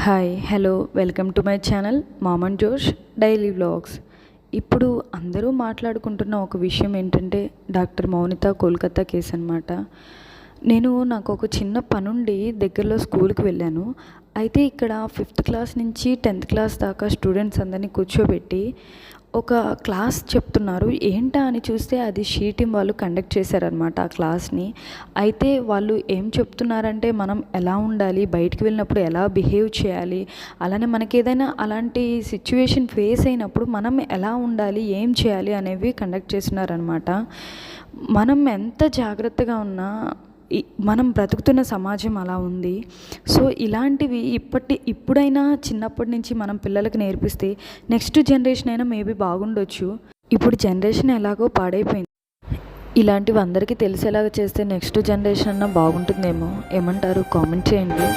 Hi hello welcome to my channel Maman Josh daily vlogs. ఇప్పుడు అందరూ మాట్లాడుకుంటున్న ఒక విషయం ఏంటంటే డాక్టర్ మౌనిత కోల్కతా కేసు అనమాట. నాకు ఒక చిన్న పనుండి దగ్గరలో స్కూల్కి వెళ్ళాను. అయితే ఇక్కడ 5th క్లాస్ నుంచి 10th క్లాస్ దాకా స్టూడెంట్స్ అందరినీ కూర్చోబెట్టి ఒక క్లాస్ చెప్తున్నారు. ఏంటా అని చూస్తే అది షీ టీమ్ వాళ్ళు కండక్ట్ చేశారనమాట ఆ క్లాస్ని. అయితే వాళ్ళు ఏం చెప్తున్నారంటే మనం ఎలా ఉండాలి, బయటికి వెళ్ళినప్పుడు ఎలా బిహేవ్ చేయాలి, అలానే మనకి ఏదైనా అలాంటి సిచ్యువేషన్ ఫేస్ అయినప్పుడు మనం ఎలా ఉండాలి, ఏం చేయాలి అనేవి కండక్ట్ చేస్తున్నారనమాట. మనం ఎంత జాగ్రత్తగా ఉన్నా మనం బ్రతుకుతున్న సమాజం అలా ఉంది. సో ఇలాంటివి ఇప్పుడైనా చిన్నప్పటి నుంచి మనం పిల్లలకి నేర్పిస్తే నెక్స్ట్ జనరేషన్ అయినా మేబీ బాగుండొచ్చు. ఇప్పుడు జనరేషన్ ఎలాగో పాడైపోయింది. ఇలాంటివి అందరికీ తెలిసేలాగా చేస్తే నెక్స్ట్ జనరేషన్ అన్నా బాగుంటుందేమో. ఏమంటారు? కామెంట్ చేయండి.